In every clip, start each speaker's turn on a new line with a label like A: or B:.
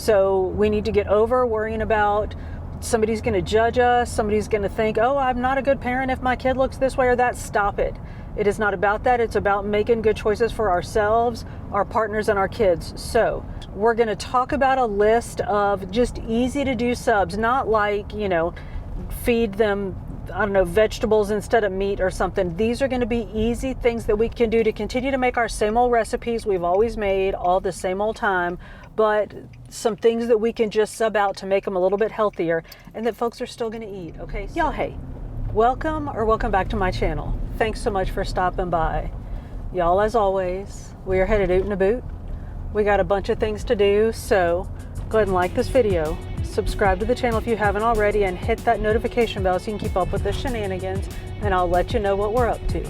A: So we need to get over worrying about somebody's going to judge us, somebody's going to think, oh, I'm not a good parent if my kid looks this way or that. Stop it. It is not about that. It's about making good choices for ourselves, our partners, and our kids. So we're going to talk about a list of just easy to do subs, not like, feed them, I don't know, vegetables instead of meat or something. These are going to be easy things that we can do to continue to make our same old recipes we've always made all the same old time, but some things that we can just sub out to make them a little bit healthier and that folks are still going to eat. Okay, so y'all, hey, welcome back to my channel. Thanks so much for stopping by. Y'all, as always, we are headed out in a boot. We got a bunch of things to do, so go ahead and like this video, subscribe to the channel if you haven't already, and hit that notification bell so you can keep up with the shenanigans, and I'll let you know what we're up to.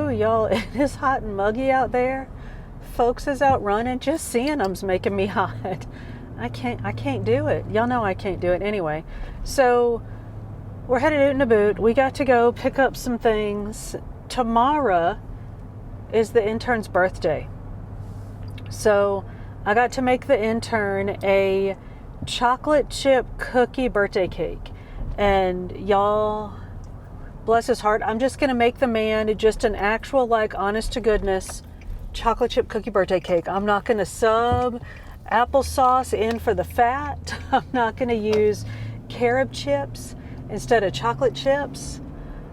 A: Ooh, y'all, it is hot and muggy out there. Folks is out running. Just seeing them's making me hot. I can't do it. Y'all know I can't do it anyway. So we're headed out in a boot. We got to go pick up some things. Tomorrow is the intern's birthday. So I got to make the intern a chocolate chip cookie birthday cake. And y'all, bless his heart, I'm just going to make the man just an actual, like, honest to goodness chocolate chip cookie birthday cake. I'm not going to sub applesauce in for the fat. I'm not going to use carob chips instead of chocolate chips.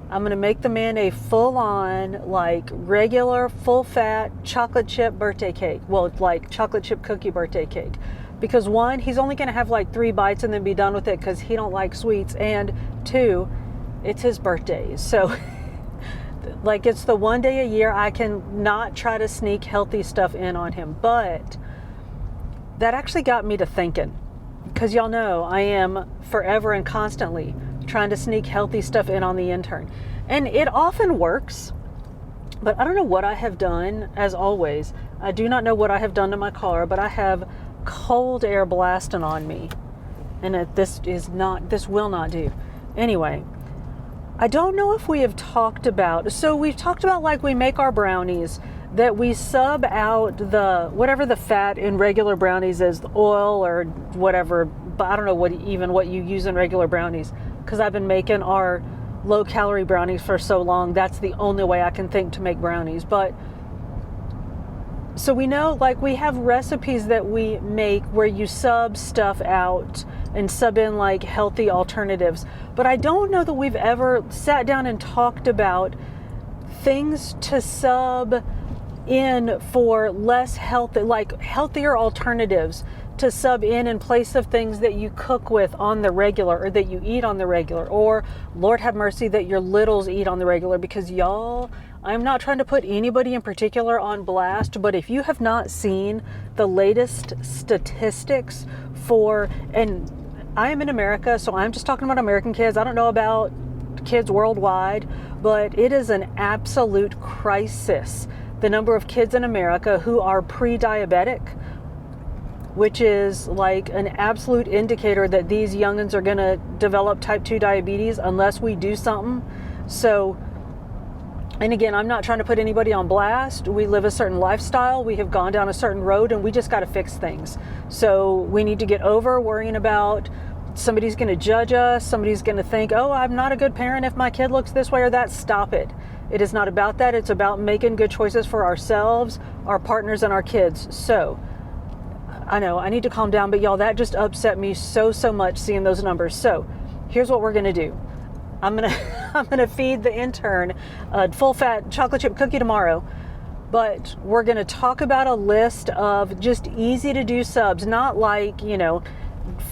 A: I'm going to make the man a full-on, like, regular full-fat chocolate chip birthday cake. Well, like chocolate chip cookie birthday cake. Because one, he's only going to have like 3 bites and then be done with it because he don't like sweets. And 2, it's his birthday. So like, it's the one day a year I can not try to sneak healthy stuff in on him. But that actually got me to thinking, because y'all know I am forever and constantly trying to sneak healthy stuff in on the intern. And it often works, but I don't know what I have done. As always, I do not know what I have done to my car, but I have cold air blasting on me. And this will not do. Anyway, I don't know if we have talked about, so we've talked about, like, we make our brownies, that we sub out the, whatever the fat in regular brownies is, the oil or whatever, but I don't know what you use in regular brownies, because I've been making our low calorie brownies for so long. That's the only way I can think to make brownies. But so we know, like, we have recipes that we make where you sub stuff out and sub in, like, healthy alternatives. But I don't know that we've ever sat down and talked about things to sub in for less healthy, like healthier alternatives to sub in place of things that you cook with on the regular, or that you eat on the regular, or, Lord have mercy, that your littles eat on the regular. Because y'all, I'm not trying to put anybody in particular on blast, but if you have not seen the latest statistics for, and I am in America, so I'm just talking about American kids. I don't know about kids worldwide, but it is an absolute crisis, the number of kids in America who are pre-diabetic, which is like an absolute indicator that these youngins are going to develop type 2 diabetes unless we do something. So, and again, I'm not trying to put anybody on blast. We live a certain lifestyle. We have gone down a certain road, and we just got to fix things. So we need to get over worrying about somebody's going to judge us. Somebody's going to think, oh, I'm not a good parent if my kid looks this way or that. Stop it. It is not about that. It's about making good choices for ourselves, our partners, and our kids. So I know I need to calm down, but y'all, that just upset me so much seeing those numbers. So here's what we're going to do. I'm gonna feed the intern a full-fat chocolate chip cookie tomorrow, but we're gonna talk about a list of just easy to do subs, not like,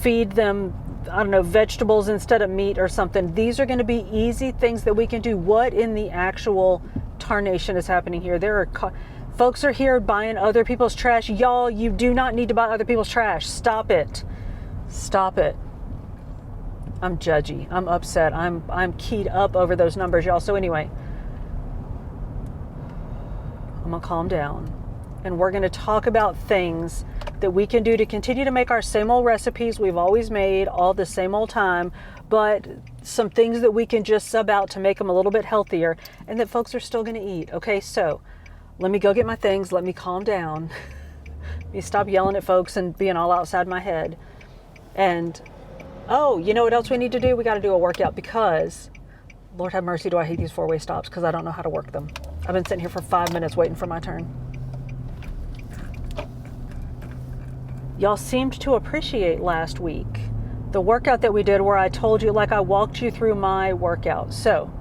A: feed them, I don't know, vegetables instead of meat or something. These are going to be easy things that we can do. What in the actual tarnation is happening here? Folks are here buying other people's trash. Y'all, you do not need to buy other people's trash. Stop it. Stop it. I'm judgy. I'm upset. I'm keyed up over those numbers, y'all. So anyway, I'm gonna calm down, and we're gonna talk about things that we can do to continue to make our same old recipes we've always made all the same old time, but some things that we can just sub out to make them a little bit healthier and that folks are still going to eat. Okay, so let me go get my things. Let me calm down. Let me stop yelling at folks and being all outside my head. And, oh, you know what else we need to do? We got to do a workout because, Lord have mercy, do I hate these four-way stops because I don't know how to work them. I've been sitting here for 5 minutes waiting for my turn. Y'all seemed to appreciate last week the workout that we did where I told you, like I walked you through my workout. So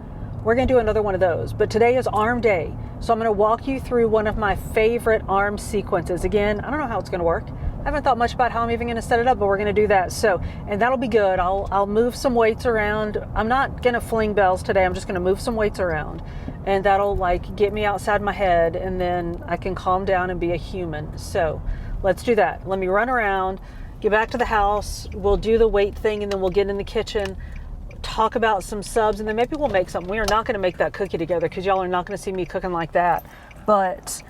A: we're going to do another one of those. But today is arm day. So I'm going to walk you through one of my favorite arm sequences. Again, I don't know how it's going to work. I haven't thought much about how I'm even going to set it up, but we're going to do that. So, and that'll be good. I'll move some weights around. I'm not going to fling bells today. I'm just going to move some weights around. And that'll like get me outside my head, and then I can calm down and be a human. So let's do that. Let me run around, get back to the house. We'll do the weight thing, and then we'll get in the kitchen, talk about some subs, and then maybe we'll make something. We are not going to make that cookie together because y'all are not going to see me cooking like that. But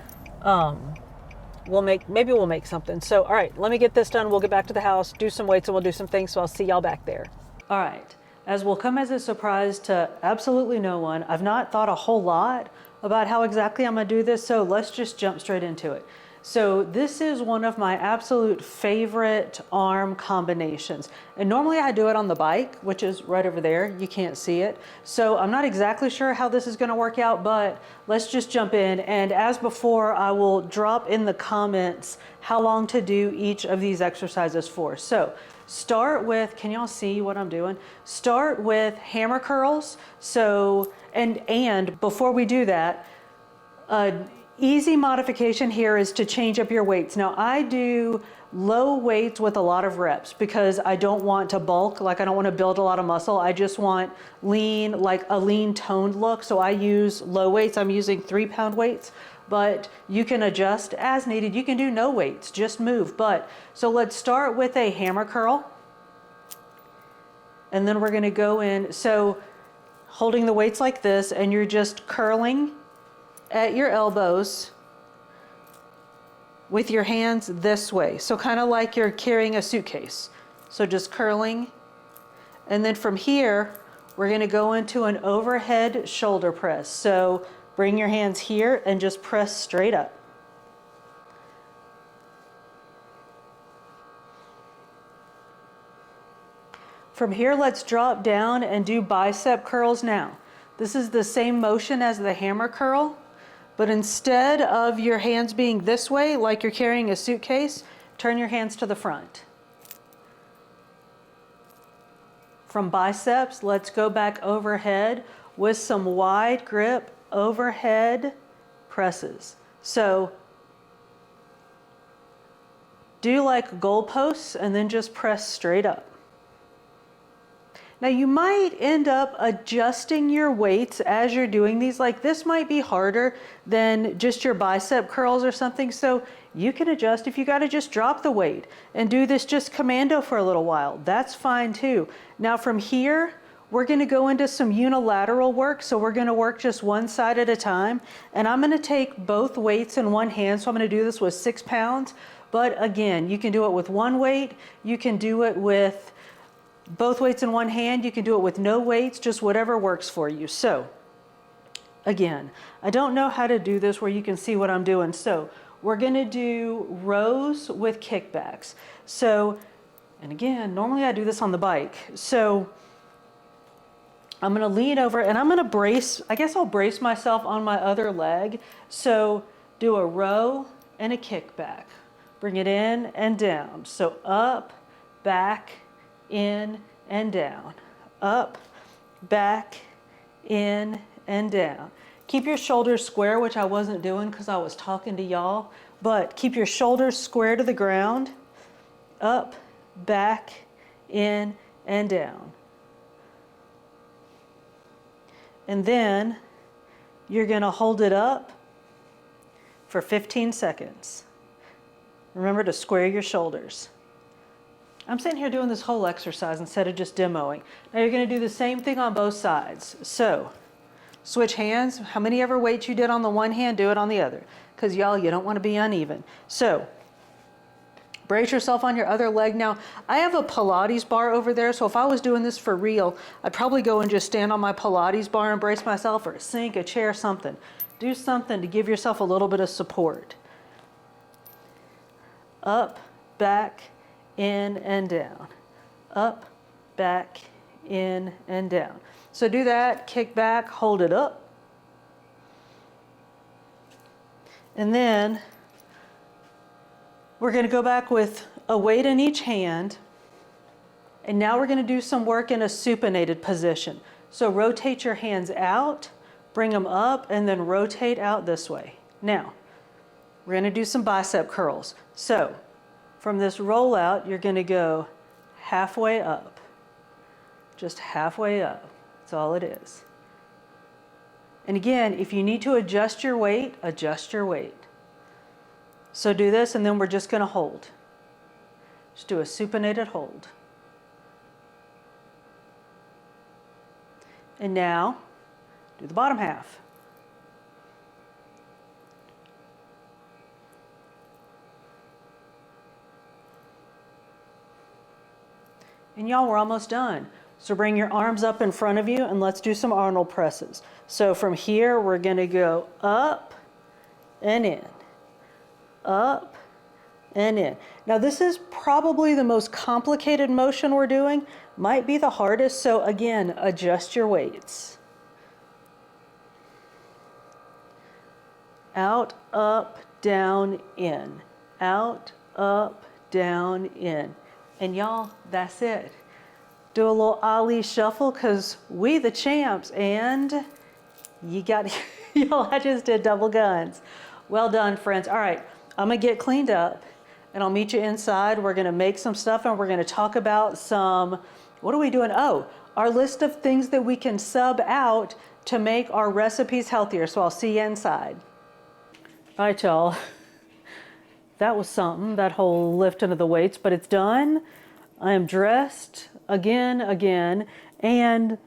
A: maybe we'll make something. So, all right, let me get this done. We'll get back to the house, do some weights, and we'll do some things. So I'll see y'all back there. All right. As will come as a surprise to absolutely no one, I've not thought a whole lot about how exactly I'm going to do this. So let's just jump straight into it. So this is one of my absolute favorite arm combinations. And normally I do it on the bike, which is right over there. You can't see it. So I'm not exactly sure how this is going to work out, but let's just jump in. And as before, I will drop in the comments how long to do each of these exercises for. So start with, can y'all see what I'm doing? Start with hammer curls. So, and before we do that, easy modification here is to change up your weights. Now I do low weights with a lot of reps because I don't want to bulk, like I don't want to build a lot of muscle. I just want lean, like a lean toned look. So I use low weights. I'm using 3-pound weights, but you can adjust as needed. You can do no weights, just move. But so let's start with a hammer curl. And then we're going to go in. So holding the weights like this, and you're just curling at your elbows with your hands this way. So kind of like you're carrying a suitcase. So just curling. And then from here, we're going to go into an overhead shoulder press. So bring your hands here and just press straight up. From here, let's drop down and do bicep curls now. This is the same motion as the hammer curl, but instead of your hands being this way, like you're carrying a suitcase, turn your hands to the front. From biceps, let's go back overhead with some wide grip overhead presses. So do like goalposts and then just press straight up. Now you might end up adjusting your weights as you're doing these. Like this might be harder than just your bicep curls or something. So you can adjust. If you got to just drop the weight and do this just commando for a little while, that's fine too. Now from here, we're going to go into some unilateral work. So we're going to work just one side at a time. And I'm going to take both weights in one hand. So I'm going to do this with 6 pounds. But again, you can do it with one weight. You can do it with both weights in one hand. You can do it with no weights, just whatever works for you. So again, I don't know how to do this where you can see what I'm doing. So we're going to do rows with kickbacks. So, and again, normally I do this on the bike. So I'm going to lean over and I'm going to brace, I guess I'll brace myself on my other leg. So do a row and a kickback. Bring it in and down. So up, back, in and down, up, back, in and down. Keep your shoulders square, which I wasn't doing because I was talking to y'all, but keep your shoulders square to the ground, up, back, in and down. And then you're going to hold it up for 15 seconds. Remember to square your shoulders. I'm sitting here doing this whole exercise instead of just demoing. Now you're going to do the same thing on both sides. So switch hands. How many ever weights you did on the one hand, do it on the other. Because y'all, you don't want to be uneven. So Brace yourself on your other leg. Now, I have a Pilates bar over there, so if I was doing this for real, I'd probably go and just stand on my Pilates bar and brace myself, or a sink, a chair, something. Do something to give yourself a little bit of support. Up, back, in, and down. Up, back, in, and down. So do that, kick back, hold it up. And then we're going to go back with a weight in each hand. And now we're going to do some work in a supinated position. So rotate your hands out, bring them up, and then rotate out this way. Now, we're going to do some bicep curls. So from this rollout, you're going to go halfway up. Just halfway up. That's all it is. And again, if you need to adjust your weight, adjust your weight. So do this, and then we're just going to hold. Just do a supinated hold. And now, do the bottom half. And y'all, we're almost done. So bring your arms up in front of you and let's do some Arnold presses. So from here, we're going to go up and in, up and in. Now this is probably the most complicated motion we're doing, might be the hardest. So again, adjust your weights. Out, up, down, in. Out, up, down, in. And y'all, that's it. Do a little Ali shuffle, because we the champs, and you got, y'all, I just did double guns. Well done, friends. All right, I'm gonna get cleaned up and I'll meet you inside. We're gonna make some stuff and we're gonna talk about some, what are we doing? Oh, our list of things that we can sub out to make our recipes healthier. So I'll see you inside. All right, y'all. That was something, that whole lifting of the weights, but it's done. I am dressed again, and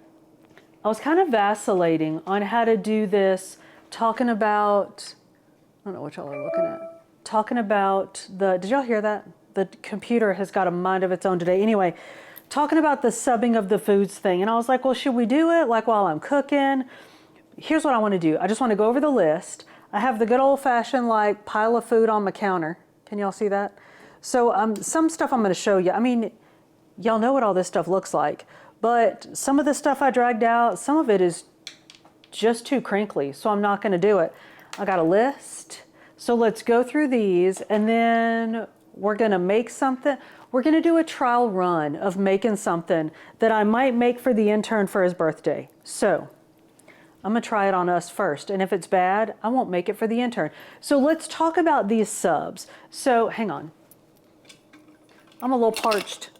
A: I was kind of vacillating on how to do this, talking about, I don't know what y'all are looking at, talking about the, did y'all hear that? The computer has got a mind of its own today. Anyway, talking about the subbing of the foods thing, and I was like, well, should we do it like while I'm cooking? Here's what I want to do. I just want to go over the list. I have the good old-fashioned like pile of food on my counter. Can y'all see that? So some stuff I'm going to show you. I mean, y'all know what all this stuff looks like, but some of the stuff I dragged out, some of it is just too crinkly, so I'm not going to do it. I got a list. So let's go through these, and then we're going to make something. We're going to do a trial run of making something that I might make for the intern for his birthday. So I'm gonna try it on us first, and if it's bad, I won't make it for the intern. So let's talk about these subs. So hang on, I'm a little parched.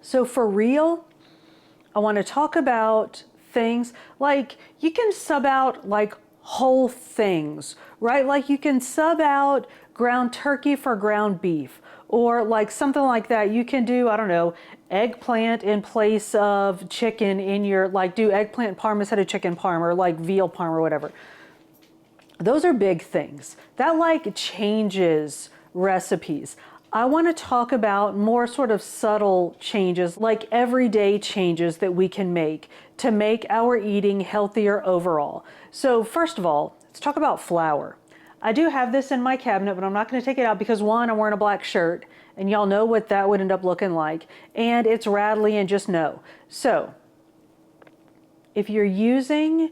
A: So for real, I wanna talk about things like, you can sub out like whole things, right? Like you can sub out ground turkey for ground beef, or like something like that. You can do, I don't know, eggplant in place of chicken in your, like do eggplant parm instead of chicken parm, or like veal parm or whatever. Those are big things. That like changes recipes. I want to talk about more sort of subtle changes, like everyday changes that we can make to make our eating healthier overall. So first of all, let's talk about flour. I do have this in my cabinet, but I'm not going to take it out because one, I'm wearing a black shirt, and y'all know what that would end up looking like, and it's rattly, and just know. So if you're using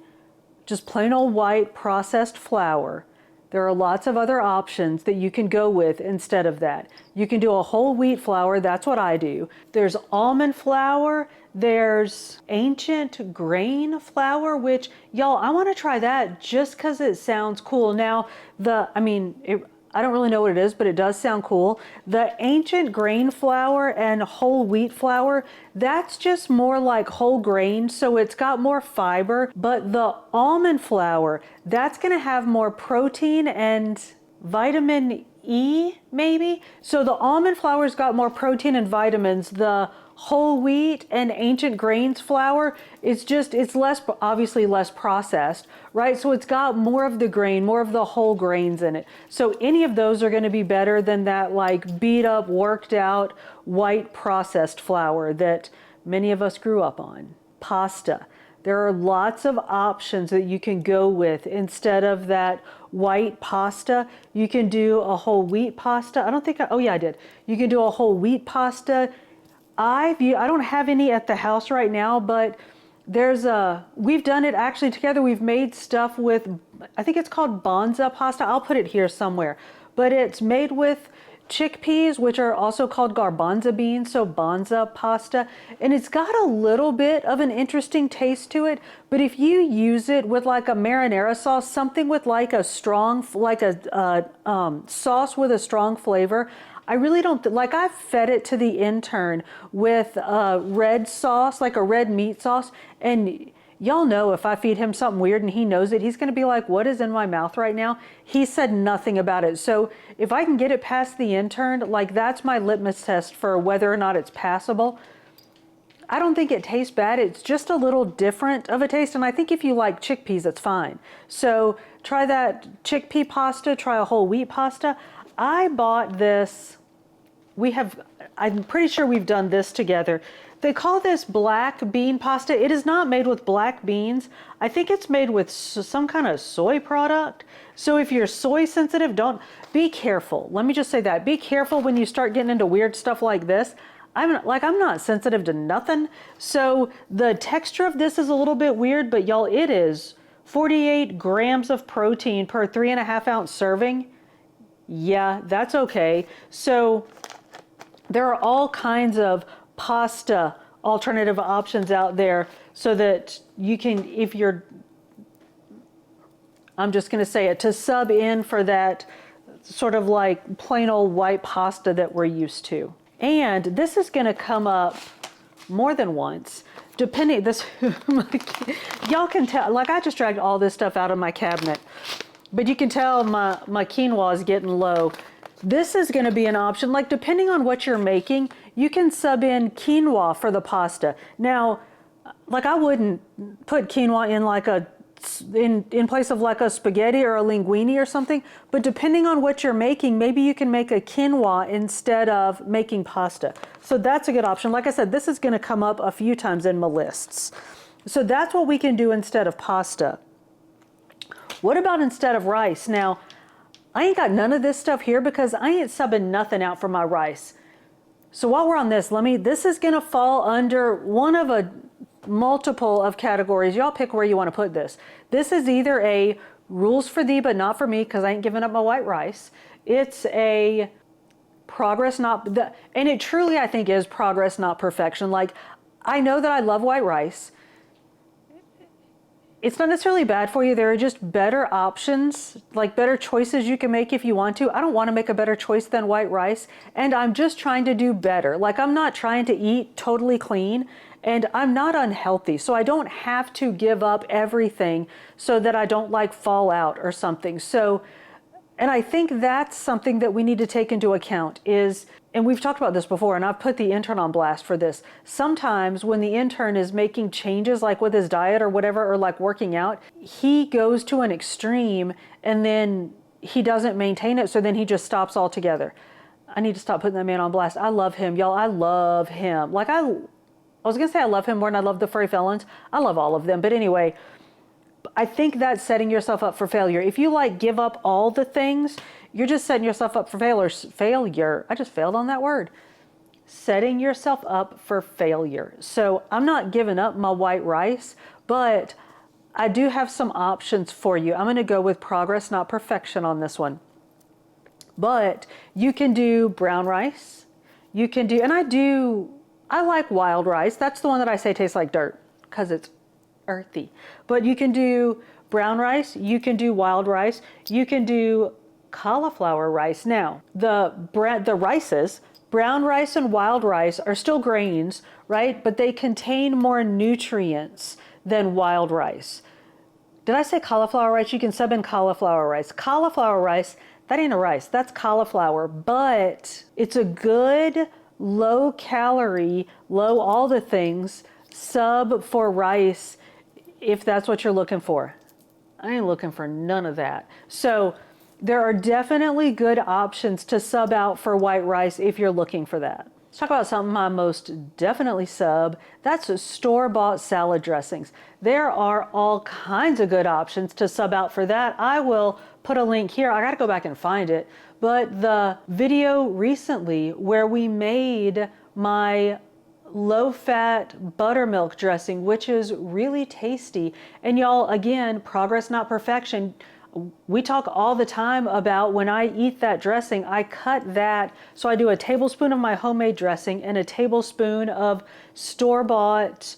A: just plain old white processed flour, there are lots of other options that you can go with instead of that. You can do a whole wheat flour, that's what I do. There's almond flour, there's ancient grain flour, which y'all, I want to try that just because it sounds cool. Now, I don't really know what it is, but it does sound cool. The ancient grain flour and whole wheat flour, that's just more like whole grain, so it's got more fiber. But the almond flour, that's gonna have more protein and vitamin E, maybe? So the almond flour's got more protein and vitamins. The Whole wheat and ancient grains flour, it's less, obviously less processed, right? So it's got more of the grain, more of the whole grains in it. So any of those are going to be better than that like beat up, worked out, white processed flour that many of us grew up on. Pasta. There are lots of options that you can go with. Instead of that white pasta, you can do a whole wheat pasta. Oh yeah, I did. You can do a whole wheat pasta. I don't have any at the house right now, but we've done it actually together. We've made stuff with, I think it's called Bonza pasta. I'll put it here somewhere, but it's made with chickpeas, which are also called garbanzo beans, so Bonza pasta. And it's got a little bit of an interesting taste to it, but if you use it with like a marinara sauce, something with like a strong, like a sauce with a strong flavor, I really don't, like I've fed it to the intern with red sauce, like a red meat sauce, and y'all know if I feed him something weird and he knows it, he's gonna be like, what is in my mouth right now? He said nothing about it. So if I can get it past the intern, like that's my litmus test for whether or not it's passable. I don't think it tastes bad. It's just a little different of a taste. And I think if you like chickpeas, it's fine. So try that chickpea pasta, try a whole wheat pasta. I bought this, I'm pretty sure we've done this together. They call this black bean pasta. It is not made with black beans. I think it's made with some kind of soy product. So if you're soy sensitive, be careful. Let me just say that. Be careful when you start getting into weird stuff like this. I'm not sensitive to nothing. So the texture of this is a little bit weird, but y'all, it is 48 grams of protein per 3.5 ounce serving. Yeah, that's okay. So there are all kinds of pasta alternative options out there so that you can, I'm just going to say it, to sub in for that sort of like plain old white pasta that we're used to. And this is going to come up more than once, depending, y'all can tell, like I just dragged all this stuff out of my cabinet, but you can tell my quinoa is getting low. This is going to be an option, like depending on what you're making, you can sub in quinoa for the pasta. Now, like I wouldn't put quinoa in like in place of like a spaghetti or a linguine or something, but depending on what you're making, maybe you can make a quinoa instead of making pasta. So that's a good option. Like I said, this is going to come up a few times in my lists. So that's what we can do instead of pasta. What about instead of rice? Now, I ain't got none of this stuff here because I ain't subbing nothing out for my rice. So while we're on this, this is gonna fall under one of a multiple of categories. Y'all pick where you wanna put this. This is either a rules for thee, but not for me, because I ain't giving up my white rice. It's a progress, and it truly, I think, is progress, not perfection. Like, I know that I love white rice. It's not necessarily bad for you. There are just better options, like better choices you can make if you want to. I don't want to make a better choice than white rice, and I'm just trying to do better. Like I'm not trying to eat totally clean, and I'm not unhealthy, so I don't have to give up everything so that I don't like fall out or something. So, and I think that's something that we need to take into account is, and we've talked about this before, and I've put the intern on blast for this. Sometimes when the intern is making changes, like with his diet or whatever, or like working out, he goes to an extreme and then he doesn't maintain it, so then he just stops altogether. I need to stop putting that man on blast. I love him, y'all. I love him. Like I was gonna say I love him more than I love the furry felons. I love all of them, but anyway, I think that's setting yourself up for failure. If you like give up all the things, you're just setting yourself up for failure. I just failed on that word. Setting yourself up for failure. So I'm not giving up my white rice, but I do have some options for you. I'm going to go with progress, not perfection on this one. But you can do brown rice. You can do, and I like wild rice. That's the one that I say tastes like dirt because it's earthy. But you can do brown rice, you can do wild rice, you can do cauliflower rice. Now, the rices, brown rice and wild rice are still grains, right? But they contain more nutrients than wild rice. Did I say cauliflower rice? You can sub in cauliflower rice. Cauliflower rice, that ain't a rice, that's cauliflower, but it's a good low calorie, low all the things, sub for rice, if that's what you're looking for. I ain't looking for none of that. So there are definitely good options to sub out for white rice if you're looking for that. Let's talk about something I most definitely sub. That's store-bought salad dressings. There are all kinds of good options to sub out for that. I will put a link here. I got to go back and find it. But the video recently where we made my low-fat buttermilk dressing, which is really tasty. And y'all, again, progress not perfection. We talk all the time about when I eat that dressing, I cut that. So I do a tablespoon of my homemade dressing and a tablespoon of store-bought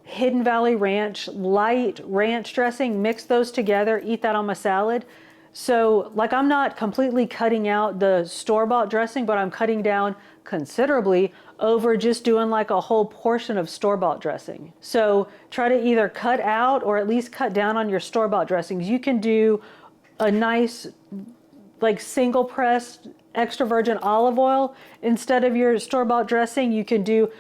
A: Hidden Valley Ranch, light ranch dressing, mix those together, eat that on my salad. So like I'm not completely cutting out the store-bought dressing, but I'm cutting down considerably over just doing like a whole portion of store-bought dressing. So try to either cut out or at least cut down on your store-bought dressings. You can do a nice like single pressed extra virgin olive oil instead of your store-bought dressing. You can do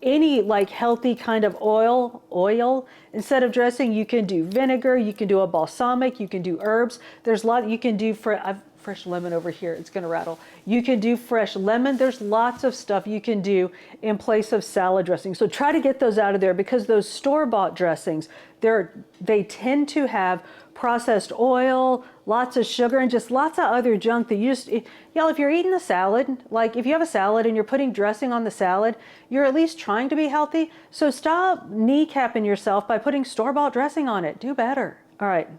A: any like healthy kind of oil instead of dressing. You can do vinegar, you can do a balsamic, you can do herbs. There's a lot you can do for fresh lemon over here, it's gonna rattle. You can do fresh lemon. There's lots of stuff you can do in place of salad dressing. So try to get those out of there because those store-bought dressings, they tend to have processed oil, lots of sugar, and just lots of other junk that you just, y'all, if you're eating a salad, like if you have a salad and you're putting dressing on the salad, you're at least trying to be healthy. So stop kneecapping yourself by putting store-bought dressing on it. Do better. All right,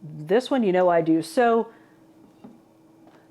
A: this one you know I do. So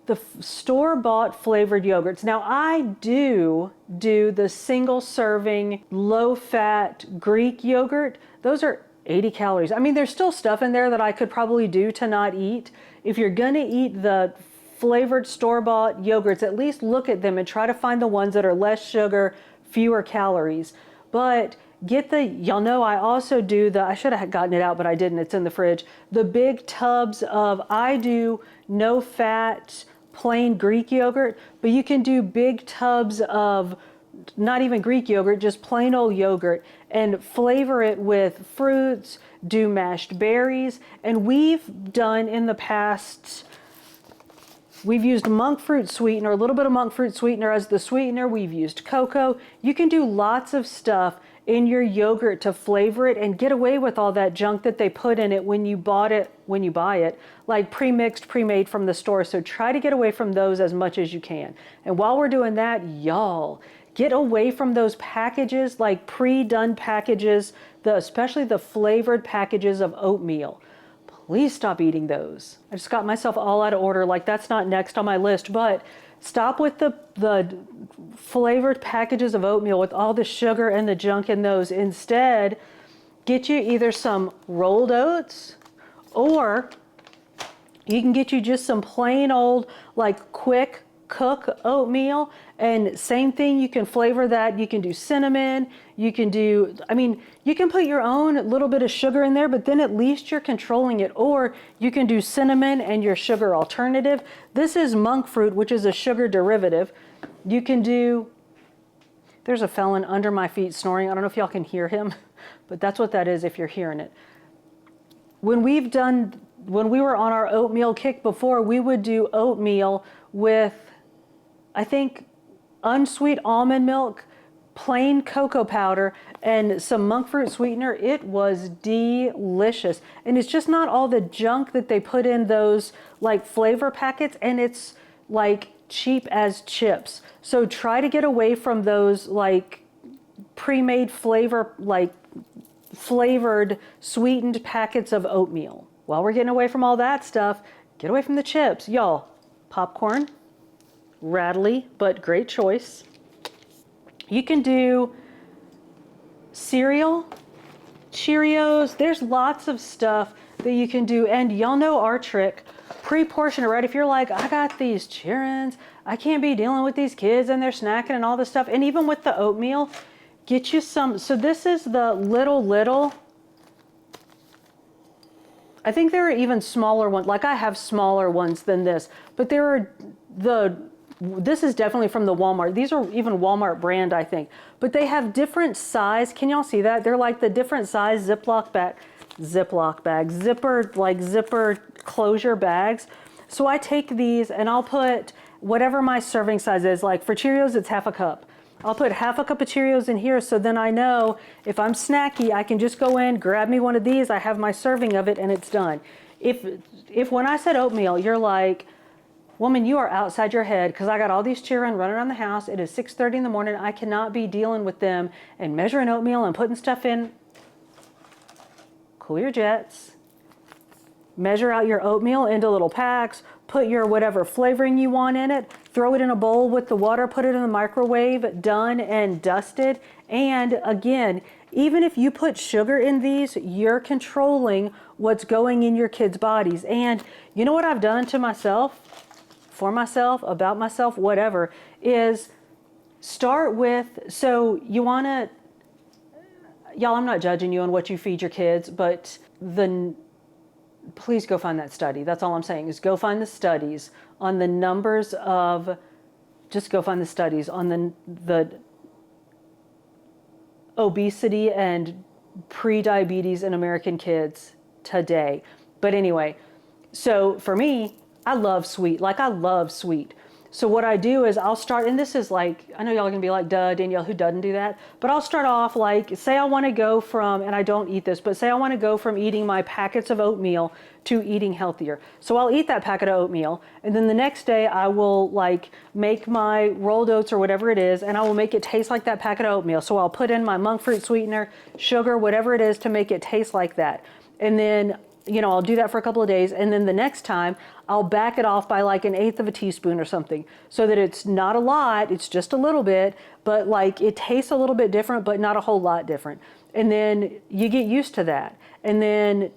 A: the store-bought flavored yogurts. Now I do the single serving low-fat Greek yogurt. Those are 80 calories. I mean, there's still stuff in there that I could probably do to not eat. If you're gonna eat the flavored store-bought yogurts, at least look at them and try to find the ones that are less sugar, fewer calories. But get y'all know I also do I should have gotten it out, but I didn't, it's in the fridge. The big tubs I do no fat, plain Greek yogurt, but you can do big tubs of not even Greek yogurt, just plain old yogurt, and flavor it with fruits, do mashed berries. And we've done in the past, we've used monk fruit sweetener, a little bit of monk fruit sweetener as the sweetener. We've used cocoa. You can do lots of stuff in your yogurt to flavor it and get away with all that junk that they put in it when you buy it, like pre-mixed, pre-made from the store. So try to get away from those as much as you can. And while we're doing that, y'all, get away from those packages, like pre-done packages, especially the flavored packages of oatmeal. Please stop eating those. I just got myself all out of order, like that's not next on my list, but stop with the flavored packages of oatmeal with all the sugar and the junk in those. Instead, get you either some rolled oats or you can get you just some plain old, like quick cook oatmeal. And same thing, you can flavor that. You can do cinnamon, you can do, I mean, you can put your own little bit of sugar in there, but then at least you're controlling it. Or you can do cinnamon and your sugar alternative. This is monk fruit, which is a sugar derivative. You can do, there's a felon under my feet snoring. I don't know if y'all can hear him, but that's what that is if you're hearing it. When we were on our oatmeal kick before, we would do oatmeal with, I think, unsweet almond milk, plain cocoa powder, and some monk fruit sweetener. It was delicious. And it's just not all the junk that they put in those like flavor packets, and it's like cheap as chips. So try to get away from those like pre-made flavor, like flavored sweetened packets of oatmeal. While we're getting away from all that stuff, get away from the chips. Y'all, popcorn, rattly, but great choice. You can do cereal, Cheerios. There's lots of stuff that you can do. And y'all know our trick, pre-portion it, right? If you're like, I got these children, I can't be dealing with these kids and they're snacking and all this stuff. And even with the oatmeal, get you some. So this is the little. I think there are even smaller ones. Like I have smaller ones than this, but there are the this is definitely from the Walmart. These are even Walmart brand, I think. But they have different size. Can y'all see that? They're like the different size zipper, like zipper closure bags. So I take these and I'll put whatever my serving size is. Like for Cheerios, it's half a cup. I'll put half a cup of Cheerios in here, so then I know if I'm snacky, I can just go in, grab me one of these, I have my serving of it, and it's done. If when I said oatmeal, you're like, woman, you are outside your head, because I got all these children running around the house. It is 6:30 in the morning. I cannot be dealing with them and measuring oatmeal and putting stuff in. Cool your jets. Measure out your oatmeal into little packs. Put your whatever flavoring you want in it. Throw it in a bowl with the water. Put it in the microwave. Done and dusted. And again, even if you put sugar in these, you're controlling what's going in your kids' bodies. And you know what I've done to myself? For myself, about myself, whatever, is start with, so you want to, y'all, I'm not judging you on what you feed your kids, but please go find that study. That's all I'm saying, is go find the studies on the numbers of, just go find the studies on the obesity and pre-diabetes in American kids today. But anyway, so for me, I love sweet. Like, I love sweet. So what I do is I'll start, and this is like, I know y'all are gonna be like, duh, Danielle, who doesn't do that? But I'll start off like, say I wanna go from, and I don't eat this, but say I wanna go from eating my packets of oatmeal to eating healthier. So I'll eat that packet of oatmeal, and then the next day I will like make my rolled oats or whatever it is, and I will make it taste like that packet of oatmeal. So I'll put in my monk fruit sweetener, sugar, whatever it is to make it taste like that. And then, you know, I'll do that for a couple of days, and then the next time I'll back it off by like 1/8 of a teaspoon or something, so that it's not a lot, it's just a little bit, but like it tastes a little bit different, but not a whole lot different. And then you get used to that. And then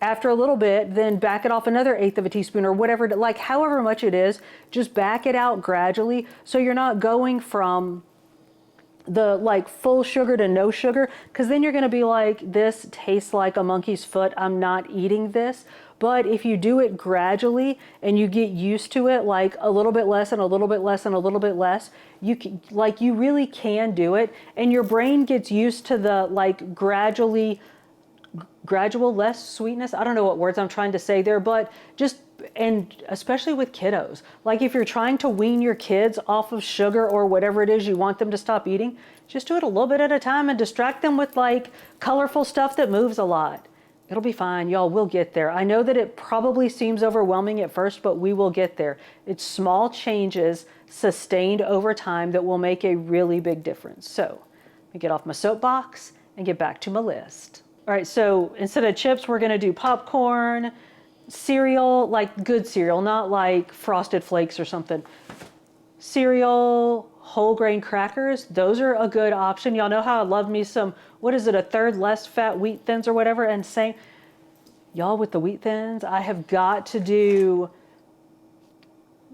A: after a little bit, then back it off another 1/8 of a teaspoon or whatever, like however much it is, just back it out gradually, so you're not going from the like full sugar to no sugar, because then you're going to be like, this tastes like a monkey's foot, I'm not eating this. But if you do it gradually and you get used to it, like a little bit less and a little bit less and a little bit less, you can, like, you really can do it, and your brain gets used to the like gradual less sweetness. I don't know what words I'm trying to say there, but just, and especially with kiddos, like if you're trying to wean your kids off of sugar or whatever it is you want them to stop eating, just do it a little bit at a time and distract them with like colorful stuff that moves a lot. It'll be fine, y'all, we'll get there. I know that it probably seems overwhelming at first, but we will get there. It's small changes sustained over time that will make a really big difference. So let me get off my soapbox and get back to my list. All right, so instead of chips, we're gonna do popcorn, cereal, like good cereal, not like Frosted Flakes or something. Cereal, whole grain crackers, those are a good option. Y'all know how I love me some, what is it, 1/3 less fat wheat thins or whatever, and same, y'all, with the wheat thins, I have got to do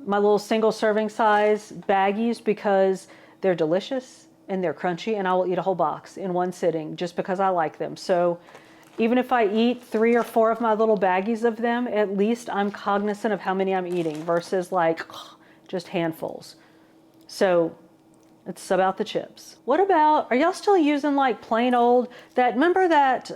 A: my little single serving size baggies because they're delicious and they're crunchy, and I will eat a whole box in one sitting just because I like them. So even if I eat 3 or 4 of my little baggies of them, at least I'm cognizant of how many I'm eating versus like just handfuls. So let's sub out the chips. What about, are y'all still using like plain old, that, remember that,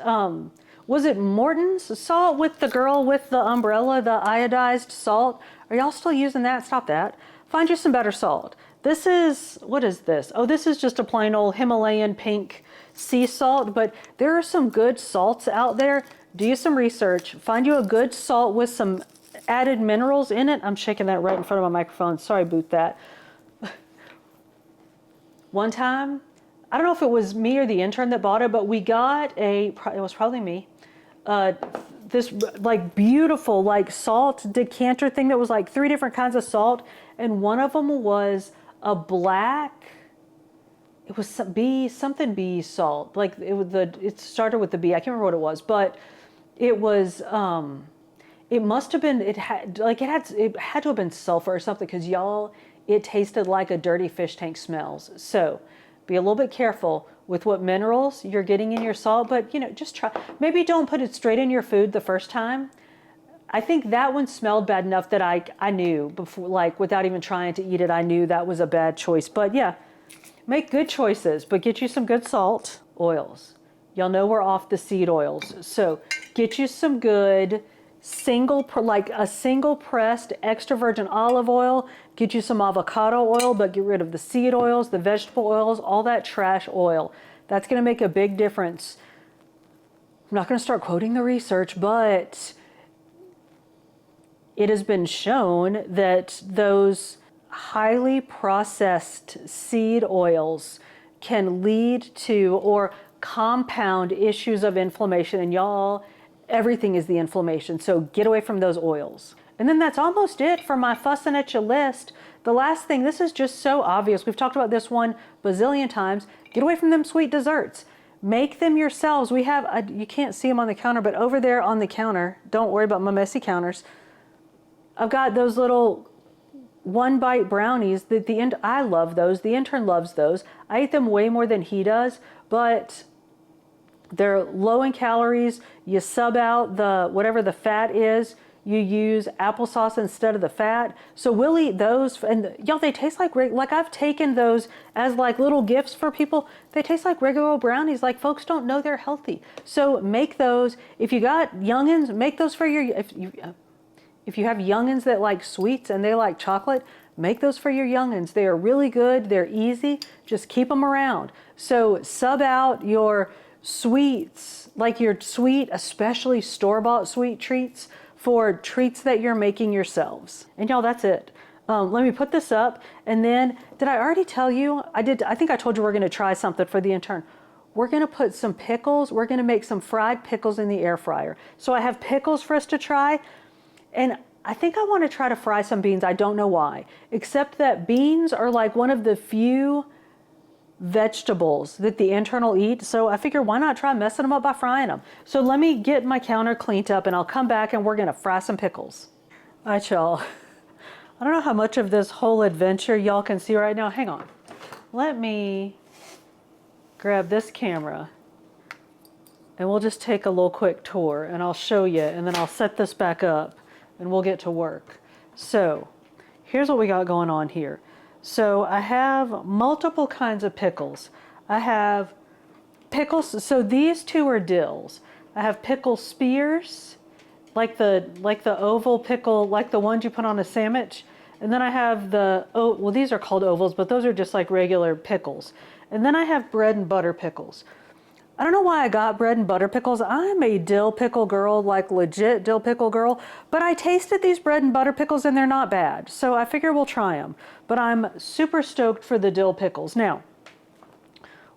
A: was it Morton's salt with the girl with the umbrella, the iodized salt? Are y'all still using that? Stop that. Find you some better salt. This is, what is this? Oh, this is just a plain old Himalayan pink sea salt, but there are some good salts out there. Do you some research. Find you a good salt with some added minerals in it. I'm shaking that right in front of my microphone. Sorry, boot that. One time, I don't know if it was me or the intern that bought it, but we got it was probably me, this like beautiful like salt decanter thing that was like 3 different kinds of salt, and one of them was a black, it was some something B salt, like it started with the B, I can't remember what it was, but it was it must have been, it had to have been sulfur or something, because y'all, it tasted like a dirty fish tank smells. So be a little bit careful with what minerals you're getting in your salt, but you know, just try, maybe don't put it straight in your food the first time. I think that one smelled bad enough that I knew before, like without even trying to eat it, I knew that was a bad choice. But yeah, make good choices, but get you some good salt. Oils. Y'all know we're off the seed oils. So get you some good like a single pressed extra virgin olive oil. Get you some avocado oil, but get rid of the seed oils, the vegetable oils, all that trash oil. That's going to make a big difference. I'm not going to start quoting the research, but it has been shown that those highly processed seed oils can lead to or compound issues of inflammation. And y'all, everything is the inflammation. So get away from those oils. And then that's almost it for my fussing at you list. The last thing, this is just so obvious. We've talked about this one bazillion times. Get away from them sweet desserts. Make them yourselves. We have, you can't see them on the counter, but over there on the counter, don't worry about my messy counters. I've got those little one bite brownies that I love those. The intern loves those. I eat them way more than he does, but they're low in calories. You sub out whatever the fat is. You use applesauce instead of the fat. So we'll eat those. And y'all, they taste like I've taken those as like little gifts for people. They taste like regular old brownies. Like folks don't know they're healthy. So make those. If you got youngins, make those for your, if you have youngins that like sweets and they like chocolate, make those for your youngins. They are really good. They're easy. Just keep them around. So sub out your sweets, like your sweet, especially store-bought sweet treats, for treats that you're making yourselves. And y'all, that's it. Let me put this up. And then, did I already tell you? I think I told you we're gonna try something for the intern. We're gonna put some pickles. We're gonna make some fried pickles in the air fryer. So I have pickles for us to try. And I think I want to try to fry some beans. I don't know why, except that beans are like one of the few vegetables that the intern will eat. So I figure why not try messing them up by frying them. So let me get my counter cleaned up and I'll come back and we're going to fry some pickles. All right, y'all. I don't know how much of this whole adventure y'all can see right now. Hang on. Let me grab this camera and we'll just take a little quick tour and I'll show you and then I'll set this back up and we'll get to work. So here's what we got going on here. So I have multiple kinds of pickles. I have pickles, so these two are dills. I have pickle spears, like the oval pickle, like the ones you put on a sandwich. And then I have well, these are called ovals, but those are just like regular pickles. And then I have bread and butter pickles. I don't know why I got bread and butter pickles. I'm a dill pickle girl, like legit dill pickle girl, but I tasted these bread and butter pickles and they're not bad. So I figure we'll try them, but I'm super stoked for the dill pickles. Now,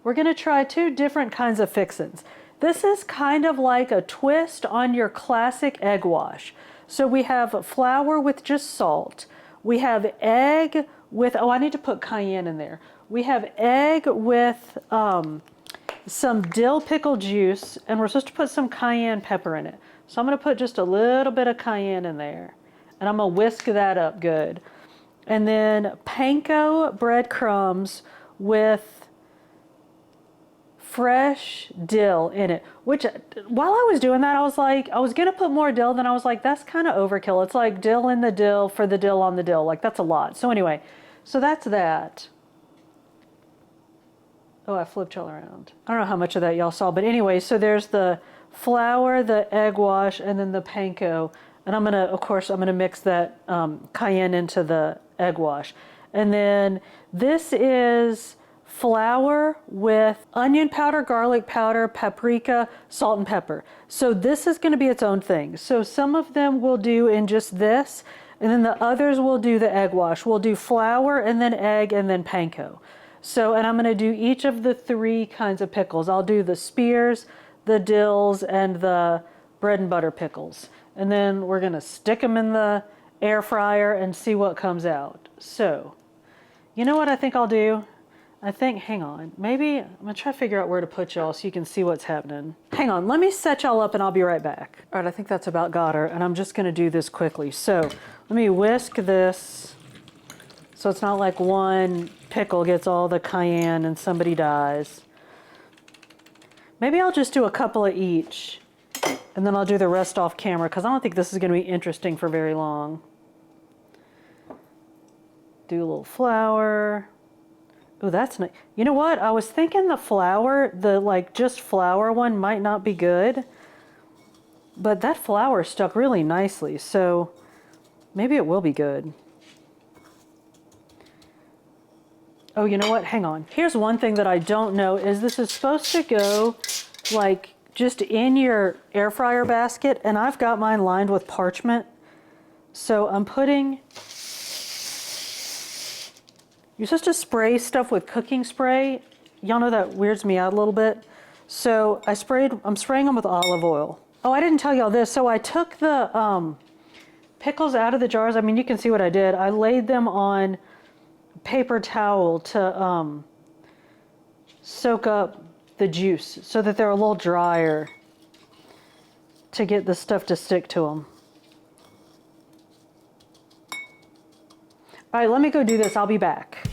A: we're gonna try two different kinds of fixins. This is kind of like a twist on your classic egg wash. So we have flour with just salt. We have egg with, oh, I need to put cayenne in there. We have egg with, some dill pickle juice, and we're supposed to put some cayenne pepper in it. So I'm going to put just a little bit of cayenne in there, and I'm going to whisk that up good. And then panko breadcrumbs with fresh dill in it, which while I was doing that, I was like, I was going to put more dill, then I was like, that's kind of overkill. It's like dill in the dill for the dill on the dill. Like that's a lot. So anyway, so that's that. Oh, I flipped y'all around. I don't know how much of that y'all saw, but anyway, so there's the flour, the egg wash, and then the panko. And I'm gonna, of course, I'm gonna mix that cayenne into the egg wash. And then this is flour with onion powder, garlic powder, paprika, salt and pepper. So this is gonna be its own thing. So some of them we'll do in just this, and then the others will do the egg wash. We'll do flour and then egg and then panko. So, and I'm going to do each of the three kinds of pickles. I'll do the spears, the dills, and the bread and butter pickles. And then we're going to stick them in the air fryer and see what comes out. So, you know what I think I'll do? I think, hang on, maybe I'm going to try to figure out where to put y'all so you can see what's happening. Hang on, let me set y'all up and I'll be right back. All right, I think that's about got her, and I'm just going to do this quickly. So, let me whisk this so it's not like one pickle gets all the cayenne and somebody dies. Maybe I'll just do a couple of each And then I'll do the rest off camera because I don't think this is going to be interesting for very long. Do a little flour. Oh, that's nice. You know what? I was thinking the flour, the like just flour one might not be good. But that flour stuck really nicely, so maybe it will be good. Oh, you know what? Hang on. Here's one thing that I don't know is this is supposed to go like just in your air fryer basket, and I've got mine lined with parchment. So I'm putting, you're supposed to spray stuff with cooking spray. Y'all know that weirds me out a little bit. So I'm spraying them with olive oil. Oh, I didn't tell y'all this. So I took the pickles out of the jars. I mean, you can see what I did. I laid them on paper towel to soak up the juice so that they're a little drier to get the stuff to stick to them. All right, let me go do this. I'll be back.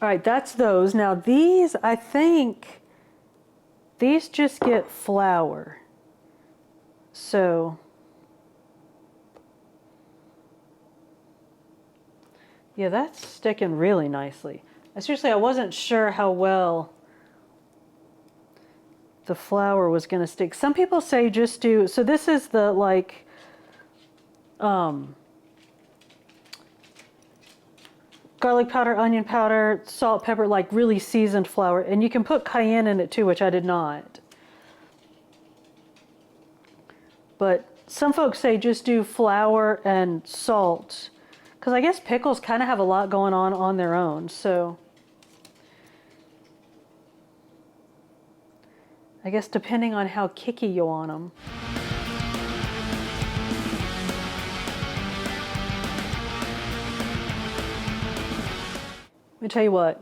A: All right, that's those. Now these, I think, these just get flour. So, yeah, that's sticking really nicely. Seriously, I wasn't sure how well the flour was going to stick. Some people say just do, so this is the like, garlic powder, onion powder, salt, pepper, like really seasoned flour. And you can put cayenne in it too, which I did not. But some folks say just do flour and salt, because I guess pickles kind of have a lot going on their own. So I guess depending on how kicky you want them. Let me tell you what,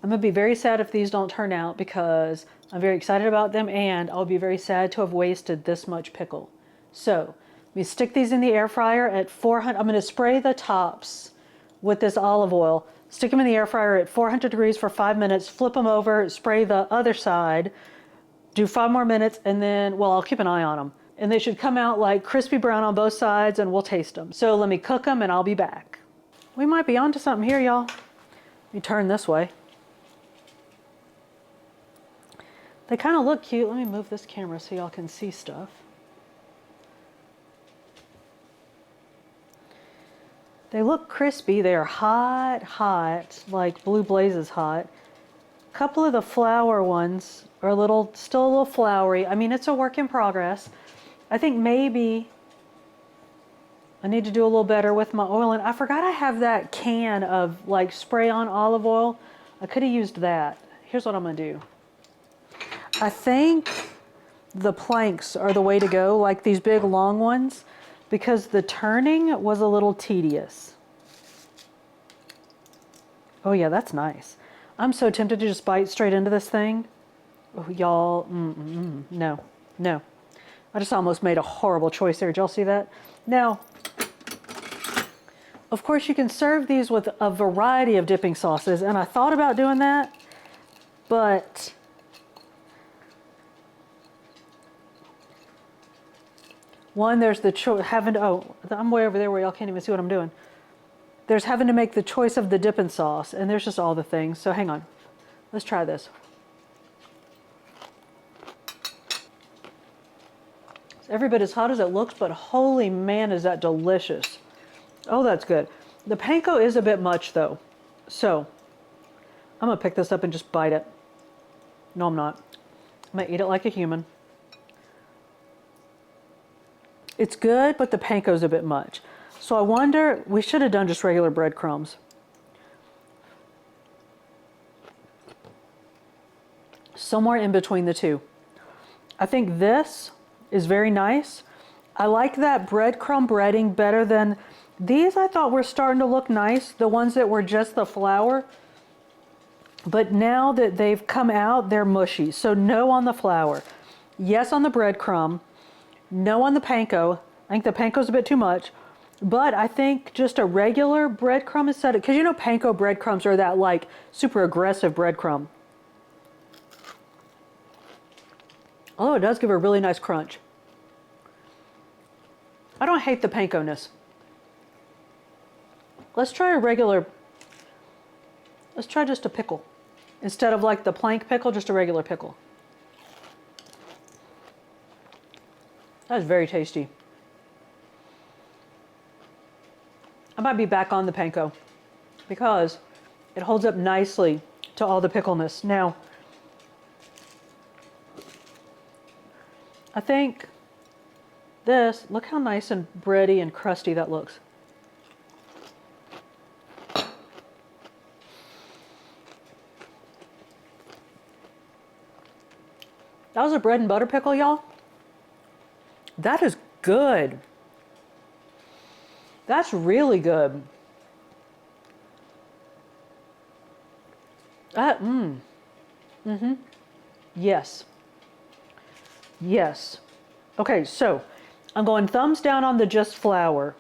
A: I'm going to be very sad if these don't turn out because I'm very excited about them, and I'll be very sad to have wasted this much pickle. So we stick these in the air fryer at 400. I'm going to spray the tops with this olive oil, stick them in the air fryer at 400 degrees for 5 minutes, flip them over, spray the other side, do 5 more minutes, and then, well, I'll keep an eye on them. And they should come out like crispy brown on both sides, and we'll taste them. So let me cook them and I'll be back. We might be onto something here, y'all. Let me turn this way. They kind of look cute. Let me move this camera so y'all can see stuff. They look crispy. They are hot, hot, like Blue Blazes hot. A couple of the flour ones are still a little floury. I mean, it's a work in progress. I think maybe I need to do a little better with my oil. And I forgot I have that can of like spray on olive oil. I could have used that. Here's what I'm gonna do. I think the planks are the way to go, like these big long ones, because the turning was a little tedious. Oh yeah, that's nice. I'm so tempted to just bite straight into this thing. Oh, y'all, no, no. I just almost made a horrible choice there. Did y'all see that? Now, of course you can serve these with a variety of dipping sauces, and I thought about doing that, but one, there's the choice, I'm way over there where y'all can't even see what I'm doing. There's having to make the choice of the dipping sauce, and there's just all the things. So hang on, let's try this. It's every bit as hot as it looks, but holy man, is that delicious. Oh, that's good. The panko is a bit much though. So I'm gonna pick this up and just bite it. No, I'm not. I'm gonna eat it like a human. It's good, but the panko's a bit much. So I wonder, we should have done just regular breadcrumbs. Somewhere in between the two. I think this is very nice. I like that breadcrumb breading better than these. I thought were starting to look nice, the ones that were just the flour. But now that they've come out, they're mushy. So no on the flour. Yes on the breadcrumb. No on the panko. I think the panko's a bit too much. But I think just a regular breadcrumb instead of, because you know panko breadcrumbs are that like super aggressive breadcrumb. Although it does give a really nice crunch. I don't hate the panko-ness. Let's try a regular, let's try just a pickle. Instead of like the plank pickle, just a regular pickle. That's very tasty. I might be back on the panko because it holds up nicely to all the pickleness. Now, I think this, look how nice and bready and crusty that looks. That was a bread and butter pickle, y'all. That is good. That's really good. Yes. Yes. Okay, so I'm going thumbs down on the just flour.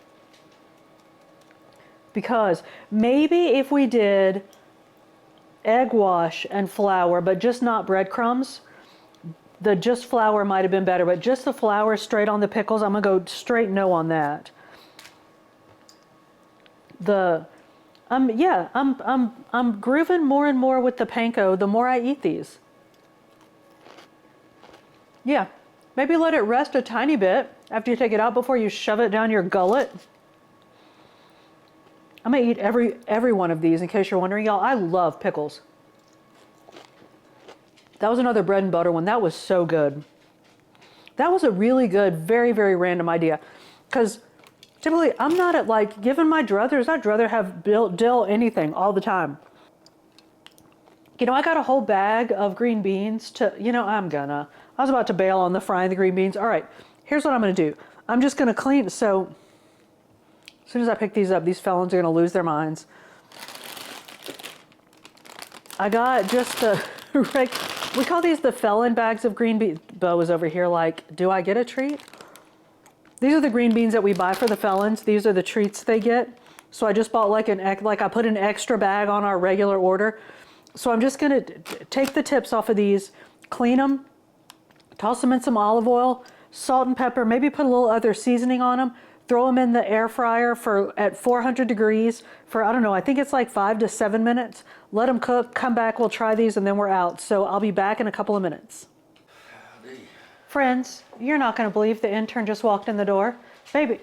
A: Because maybe if we did egg wash and flour, but just not breadcrumbs, the just flour might have been better, but just the flour straight on the pickles, I'm gonna go straight no on that. I'm grooving more and more with the panko the more I eat these. Yeah, maybe let it rest a tiny bit after you take it out before you shove it down your gullet. I'm gonna eat every one of these in case you're wondering, y'all. I love pickles. That was another bread and butter one. That was so good. That was a really good, very, very random idea. Because typically I'm not at like, given my druthers, I'd rather have dill anything all the time. You know, I got a whole bag of green beans to, you know, I was about to bail on the frying the green beans. All right, here's what I'm gonna do. I'm just gonna clean, so as soon as I pick these up, these felons are gonna lose their minds. I got just the, we call these the felon bags of green beans. Bo is over here like, do I get a treat? These are the green beans that we buy for the felons. These are the treats they get. So I just bought like I put an extra bag on our regular order. So I'm just gonna take the tips off of these, clean them, toss them in some olive oil, salt and pepper, maybe put a little other seasoning on them, throw them in the air fryer at 400 degrees for, I don't know, I think it's like 5 to 7 minutes. Let them cook, come back, we'll try these, and then we're out. So I'll be back in a couple of minutes.
B: Howdy.
A: Friends, you're not gonna believe the intern just walked in the door. Baby,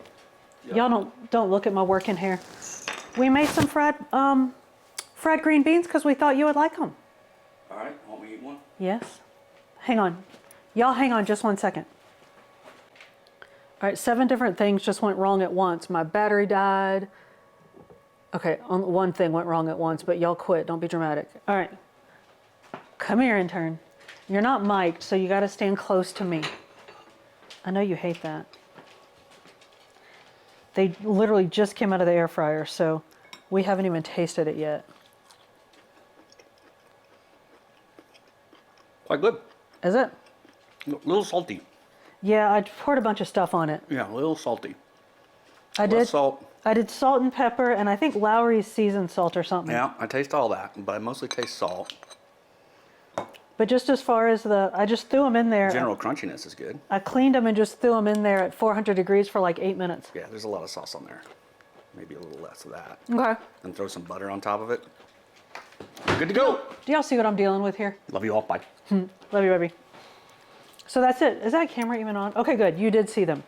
A: yep. Y'all don't look at my work in here. We made some fried green beans because we thought you would like them.
B: All right, want me to eat one?
A: Yes. Hang on. Y'all hang on just 1 second. All right, 7 different things just went wrong at once. My battery died. Okay, one thing went wrong at once, but y'all quit. Don't be dramatic. All right. Come here, intern. You're not mic'd, so you got to stand close to me. I know you hate that. They literally just came out of the air fryer, so we haven't even tasted it yet.
B: Quite good.
A: Is it?
B: A little salty.
A: Yeah, I poured a bunch of stuff on it.
B: Yeah, a little salty.
A: Less
B: salt.
A: I did salt and pepper, and I think Lowry's seasoned salt or something.
B: Yeah, I taste all that, but I mostly taste salt.
A: But just as far as I just threw them in there.
B: General crunchiness is good.
A: I cleaned them and just threw them in there at 400 degrees for like 8 minutes.
B: Yeah, there's a lot of sauce on there. Maybe a little less of that.
A: Okay.
B: And throw some butter on top of it. Good to go.
A: Do y'all see what I'm dealing with here?
B: Love you all. Bye.
A: Love you, baby. So that's it. Is that camera even on? Okay, good. You did see them.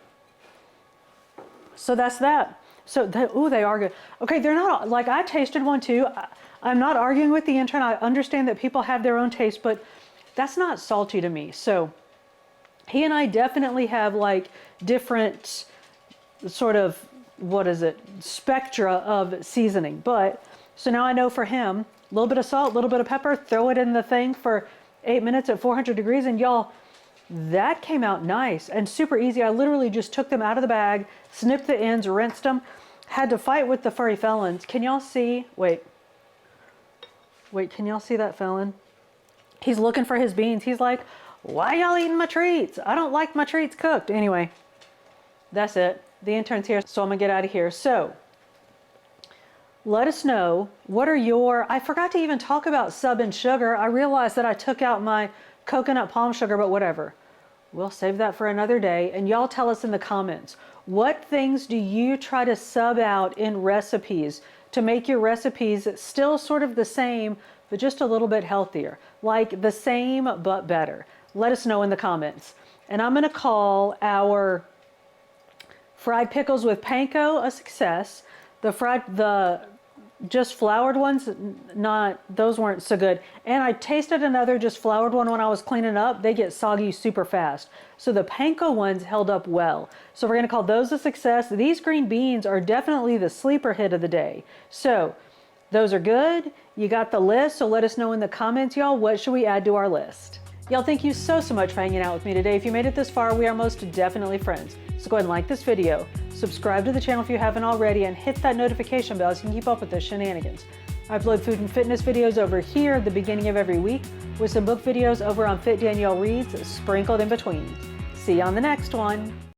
A: So that's that. So, they are good. Okay, they're not, like I tasted one too. I'm not arguing with the intern. I understand that people have their own taste, but that's not salty to me. So he and I definitely have like different sort of, spectra of seasoning. But, so now I know for him, a little bit of salt, a little bit of pepper, throw it in the thing for 8 minutes at 400 degrees, and y'all, that came out nice and super easy. I literally just took them out of the bag, snipped the ends, rinsed them, had to fight with the furry felons. Can y'all see? Wait, can y'all see that felon? He's looking for his beans. He's like, why y'all eating my treats? I don't like my treats cooked. Anyway, That's it. The intern's here, so I'm gonna get out of here. So let us know, what are your, I forgot to even talk about sub and sugar. I realized that I took out my coconut palm sugar, but whatever. We'll save that for another day. And y'all tell us in the comments, what things do you try to sub out in recipes to make your recipes still sort of the same, but just a little bit healthier? Like the same, but better. Let us know in the comments. And I'm gonna call our fried pickles with panko a success. The just floured ones, those weren't so good. And I tasted another just floured one when I was cleaning up. They get soggy super fast. So the panko ones held up well. So we're gonna call those a success. These green beans are definitely the sleeper hit of the day. So those are good. You got the list, so let us know in the comments, y'all, what should we add to our list? Y'all, thank you so much for hanging out with me today. If you made it this far, we are most definitely friends. So go ahead and like this video, subscribe to the channel if you haven't already, and hit that notification bell so you can keep up with the shenanigans. I upload food and fitness videos over here at the beginning of every week, with some book videos over on Fit Danielle Reads sprinkled in between. See you on the next one.